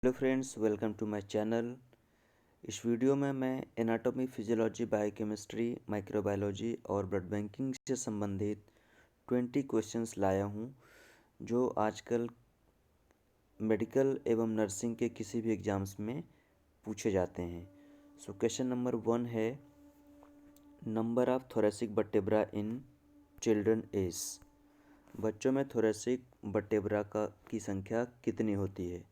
Hello friends, welcome to my channel. इस video में मैं एनाटॉमी, फिजियोलॉजी, बायोकेमिस्ट्री, माइक्रोबायोलॉजी और ब्लड बैंकिंग से संबंधित 20 क्वेश्चंस लाया हूं, जो आजकल मेडिकल एवं नर्सिंग के किसी भी एग्ज़ाम्स में पूछे जाते हैं। सो क्वेश्चन नंबर 1 है, number of thoracic vertebra in children is. बच्चों में थोरेसिक वर्टेब्रा की संख्या कितनी होती है?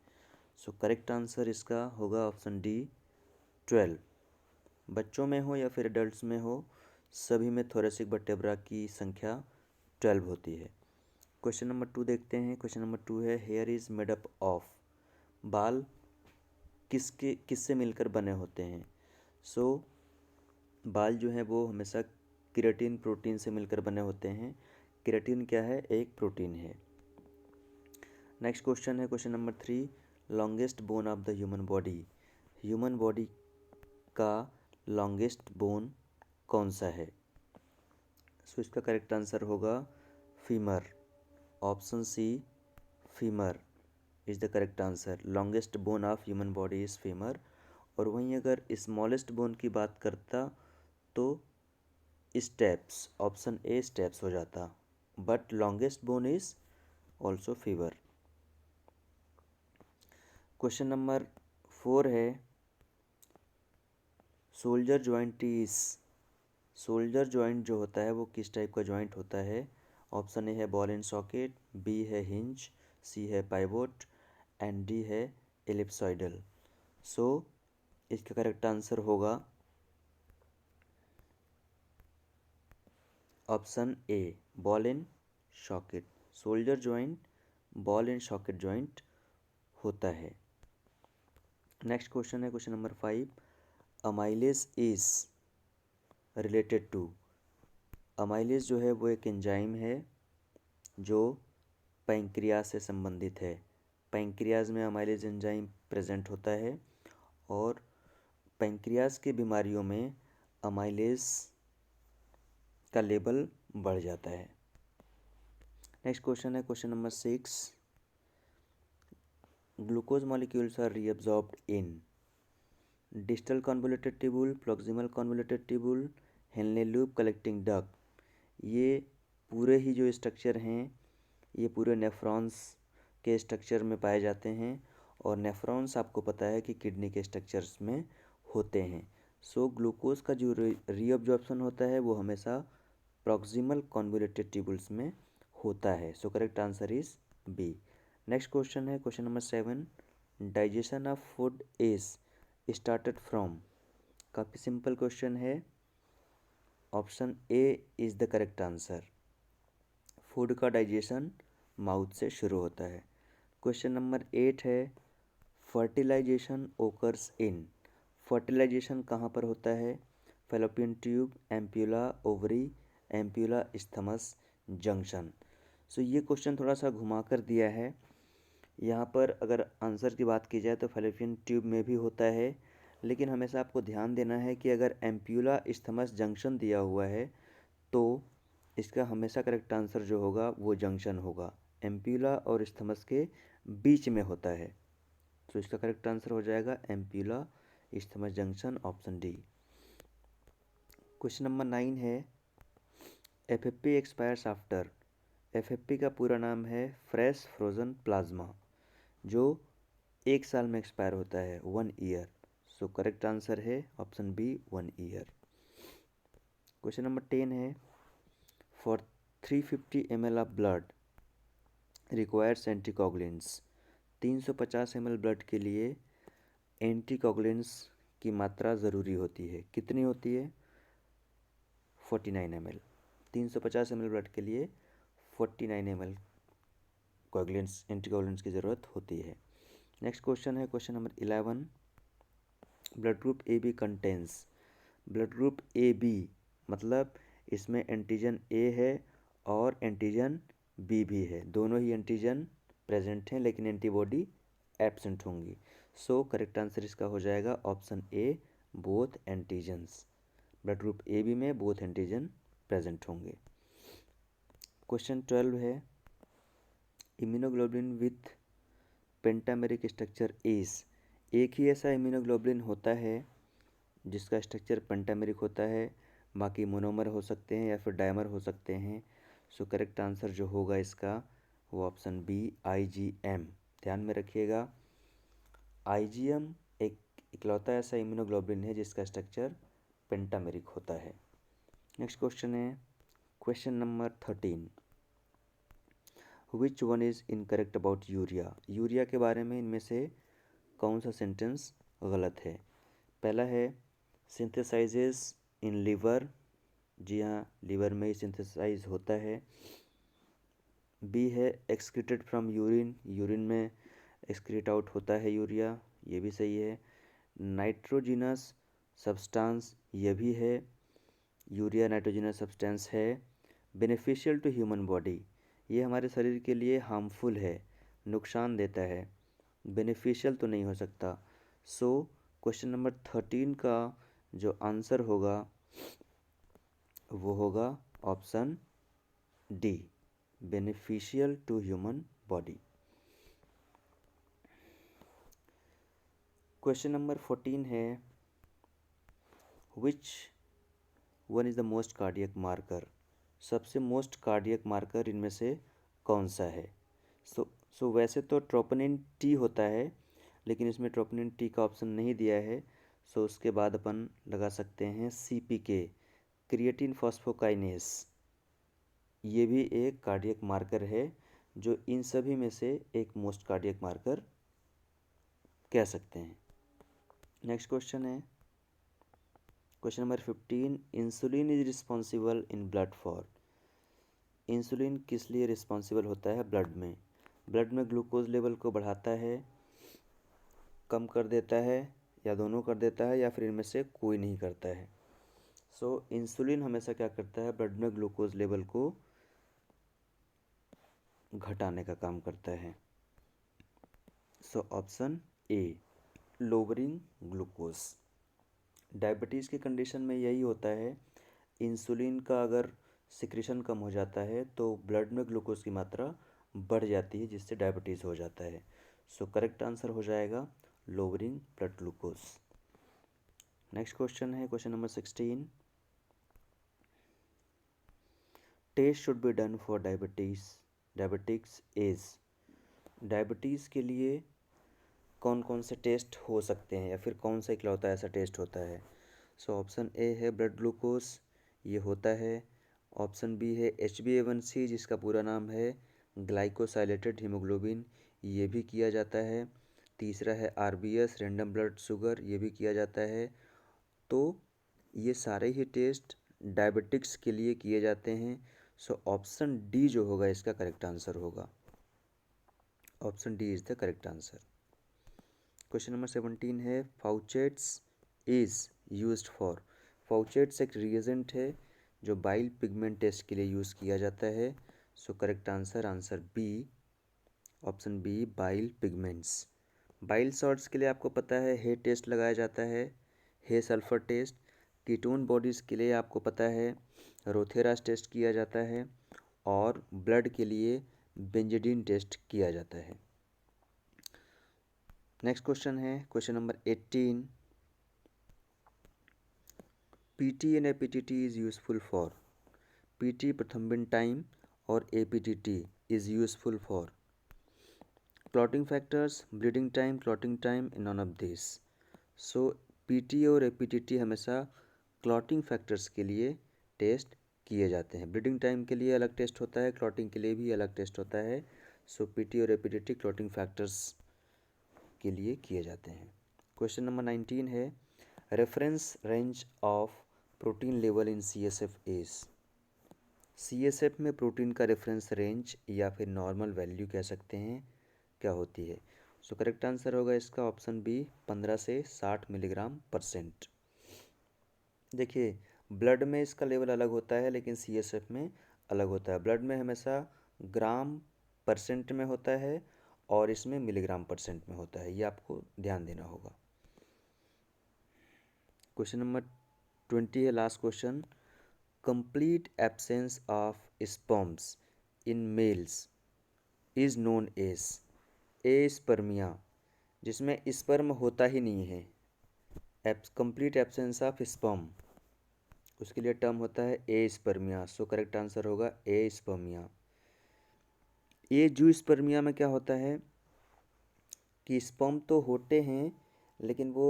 सो करेक्ट आंसर इसका होगा ऑप्शन डी, 12। बच्चों में हो या फिर एडल्ट्स में हो, सभी में थोरेसिक वर्टेब्रा की संख्या 12 होती है। क्वेश्चन नंबर 2 देखते हैं। क्वेश्चन नंबर 2 है, here is made up of. बाल किससे मिलकर बने होते हैं? सो बाल जो हैं वो हमेशा केराटिन प्रोटीन से मिलकर बने होते हैं। केराटिन क्या है? एक प्रोटीन है। नेक्स्ट क्वेश्चन है question number 3, longest bone of the human body. Human body का लॉन्गेस्ट बोन कौन सा है? सो इसका करेक्ट आंसर होगा femur. Option C, femur is the correct answer. Longest bone of human body is femur. और वहीं अगर स्मॉलेस्ट बोन की बात करता तो स्टेप्स, ऑप्शन ए स्टेप्स हो जाता, but longest bone is also fever. Question number 4 है, soldier joint is. Soldier joint जो होता है वो किस टाइप का जॉइंट होता है? ऑप्शन ए है बॉल एंड सॉकेट, बी है हिंज, सी है पाइवोट एंड डी है एलिप्सॉइडल। सो इसका करेक्ट आंसर होगा option A, ball and socket. Shoulder joint ball and socket joint होता है। नेक्स्ट क्वेश्चन है question number 5, amylase is related to. Amylase जो है वो एक एंजाइम है जो पैंक्रियाज से संबंधित है। पैंक्रियाज में अमाइलेज एंजाइम प्रेजेंट होता है और पैंक्रियाज की बीमारियों में अमाइलेज का लेवल बढ़ जाता है। नेक्स्ट क्वेश्चन है question number 6, glucose molecules are reabsorbed in distal convoluted tubule, proximal convoluted tubule, Henle loop, collecting duct. ये पूरे ही जो स्ट्रक्चर हैं ये पूरे नेफ्रॉन्स के स्ट्रक्चर में पाए जाते हैं और नेफ्रॉन्स आपको पता है कि किडनी के स्ट्रक्चर्स में होते हैं। सो ग्लूकोज का जो रीअब्जॉर्प्शन होता है वो हमेशा प्रॉक्सिमल कॉन्वोल्यूटेड ट्यूबुल्स में होता है। So correct answer is B. Next question है question number 7, digestion of food is started from. काफ़ी सिंपल क्वेश्चन है, option A is the correct answer. Food का डाइजेशन माउथ से शुरू होता है। क्वेश्चन नंबर 8 है, फर्टिलाइजेशन ओकर्स इन। फर्टिलाइजेशन कहाँ पर होता है? Fallopian tube, ampulla, ovary, ampulla, isthmus, junction. So ये क्वेश्चन थोड़ा सा घुमा कर दिया है। यहाँ पर अगर आंसर की बात की जाए तो फैलोपियन ट्यूब में भी होता है, लेकिन हमेशा आपको ध्यान देना है कि अगर एम्प्यूला इस्थमस जंक्शन दिया हुआ है तो इसका हमेशा करेक्ट आंसर जो होगा वो जंक्शन होगा। एम्प्यूला और इस्थमस के बीच में होता है, तो इसका करेक्ट आंसर हो जाएगा ampulla isthmus junction, option D. Question number 9 है, एफएफपी एक्सपायर्स आफ्टर। एफएफपी का पूरा नाम है फ्रेश फ्रोजन प्लाज्मा, जो 1 साल में एक्सपायर होता है, 1 ईयर। सो करेक्ट आंसर है option B, 1 year. Question number 10 है, for 350 ml of blood requires anticoagulants. 350 ml blood के लिए एंटीकोगुलेंट्स की मात्रा ज़रूरी होती है। कितनी होती है? 49 ml। 350 ml ब्लड के लिए 49 ml कोगुलेंट्स, एंटीकोगुलेंट्स की ज़रूरत होती है। नेक्स्ट क्वेश्चन है question number 11, blood group A B contains. Blood group A B मतलब इसमें एंटीजन ए है और एंटीजन बी भी है, दोनों ही एंटीजन प्रेजेंट हैं लेकिन एंटीबॉडी एब्सेंट होंगी। सो करेक्ट आंसर इसका हो जाएगा option A, both antigens. Blood group A B में बोथ एंटीजन प्रेजेंट होंगे। क्वेश्चन 12 है, immunoglobulin with pentameric structure is, एक ही ऐसा इम्यूनोग्लोबुलिन होता है जिसका स्ट्रक्चर पेंटामेरिक होता है, बाकी मोनोमर हो सकते हैं या फिर डायमर हो सकते हैं। सो करेक्ट आंसर जो होगा इसका वो ऑप्शन बी IgM। ध्यान में रखिएगा, IgM एक इकलौता ऐसा इम्यूनोग्लोबुलिन है जिसका स्ट्रक्चर पेंटामेरिक होता है। नेक्स्ट क्वेश्चन है question number 13, which one is incorrect about urea. Urea के बारे में इनमें से कौन सा सेंटेंस गलत है। पहला है सिंथेसाइजेस इन लिवर, जी हाँ लिवर में ही सिंथेसाइज होता है। बी है एक्सक्रीटेड फ्रॉम यूरिन, यूरिन में एक्सक्रीट आउट होता है यूरिया, ये भी सही है। नाइट्रोजिनस सब्सटेंस, ये भी है, यूरिया नाइट्रोजिनस सब्सटेंस है। बेनिफिशियल टू ह्यूमन बॉडी, ये हमारे शरीर के लिए हार्मफुल है, नुकसान देता है, बेनिफिशियल तो नहीं हो सकता। सो क्वेश्चन नंबर 13 का जो आंसर होगा वो होगा option D, beneficial to human body. Question number 14 है which one is the most cardiac marker, सबसे मोस्ट कार्डियक मार्कर इनमें से कौन सा है। सो वैसे तो ट्रोपोनिन टी होता है, लेकिन इसमें ट्रोपोनिन टी का ऑप्शन नहीं दिया है। सो उसके बाद अपन लगा सकते हैं CPK, क्रिएटिन फॉस्फोकाइनेस, ये भी एक कार्डियक मार्कर है जो इन सभी में से एक मोस्ट कार्डियक मार्कर कह सकते हैं। नेक्स्ट क्वेश्चन है question number 15, insulin is responsible in blood for. Insulin किस लिए रिस्पॉन्सिबल होता है ब्लड में। ब्लड में ग्लूकोज लेवल को बढ़ाता है, कम कर देता है, या दोनों कर देता है, या फिर इनमें से कोई नहीं करता है। सो इंसुलिन हमेशा क्या करता है, ब्लड में ग्लूकोज लेवल को घटाने का काम करता है। So option A, lowering glucose. Diabetes की कंडीशन में यही होता है, इंसुलिन का अगर सिक्रीशन कम हो जाता है तो ब्लड में ग्लूकोज की मात्रा बढ़ जाती है, जिससे डायबिटीज़ हो जाता है। सो करेक्ट आंसर हो जाएगा lowering blood glucose. Next question है question number 16, test should be done for diabetics is. Diabetes के लिए कौन कौन से टेस्ट हो सकते हैं या फिर कौन सा इकलौता ऐसा टेस्ट होता है। सो ऑप्शन ए है ब्लड ग्लूकोज, ये होता है। ऑप्शन बी है HbA1c, जिसका पूरा नाम है ग्लाइकोसाइलेटेड हीमोग्लोबिन, ये भी किया जाता है। तीसरा है RBS, रैंडम ब्लड शुगर, ये भी किया जाता है। तो ये सारे ही टेस्ट डायबिटिक्स के लिए किए जाते हैं। सो ऑप्शन डी जो होगा इसका करेक्ट आंसर होगा, option D is the correct answer. Question number 17 है फाउचेट्स इज यूज्ड फॉर। फाउचेट्स एक रिएजेंट है जो बाइल पिगमेंट टेस्ट के लिए यूज़ किया जाता है। So correct answer answer B, option B, bile pigments. Bile salts के लिए आपको पता है हे टेस्ट लगाया जाता है, हे सल्फर टेस्ट। कीटोन बॉडीज़ के लिए आपको पता है रोथेरास टेस्ट किया जाता है, और ब्लड के लिए बेंजेडिन टेस्ट किया जाता है। नेक्स्ट क्वेश्चन है question number 18, PT and APTT is useful for. PT prothrombin time और APTT is useful for clotting factors, bleeding time, none of this. So PT और APTT हमेशा क्लॉटिंग फैक्टर्स के लिए टेस्ट किए जाते हैं। ब्लीडिंग टाइम के लिए अलग टेस्ट होता है, क्लॉटिंग के लिए भी अलग टेस्ट होता है। सो PT और APTT क्लॉटिंग फैक्टर्स के लिए किए जाते हैं। क्वेश्चन नंबर 19 है reference range of protein level in CSF is. CSF में प्रोटीन का रेफरेंस रेंज या फिर नॉर्मल वैल्यू कह सकते हैं क्या होती है। सो करेक्ट आंसर होगा इसका ऑप्शन बी, 15 से 60 मिलीग्राम %। देखिए ब्लड में इसका लेवल अलग होता है, लेकिन CSF में अलग होता है। ब्लड में हमेशा ग्राम % में होता है और इसमें मिलीग्राम % में होता है, ये आपको ध्यान देना होगा। क्वेश्चन नंबर 20 है last question, complete absence of sperms in males is known as. Aspermia, जिसमें स्पर्म होता ही नहीं है, कंप्लीट एब्सेंस ऑफ स्पर्म, उसके लिए टर्म होता है एस्पर्मिया। सो करेक्ट आंसर होगा एस्पर्मिया। एंजियोस्पर्मिया में क्या होता है कि स्पर्म तो होते हैं लेकिन वो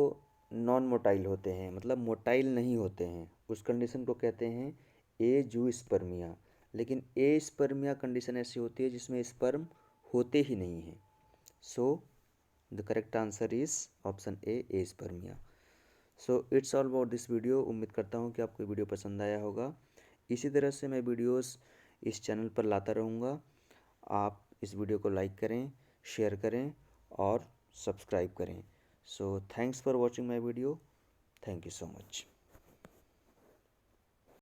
नॉन मोटाइल होते हैं, मतलब मोटाइल नहीं होते हैं, उस कंडीशन को कहते हैं एंजियोस्पर्मिया। लेकिन एस्पर्मिया कंडीशन ऐसी होती है जिसमें स्पर्म होते ही नहीं हैं। So the correct answer is option A aspermia. So it's all about this video. उम्मीद करता हूँ कि आपको वीडियो पसंद आया होगा। इसी तरह से मैं वीडियोस इस चैनल पर लाता रहूँगा। आप इस वीडियो को लाइक करें, शेयर करें और सब्सक्राइब करें। So thanks for watching my video. Thank you so much.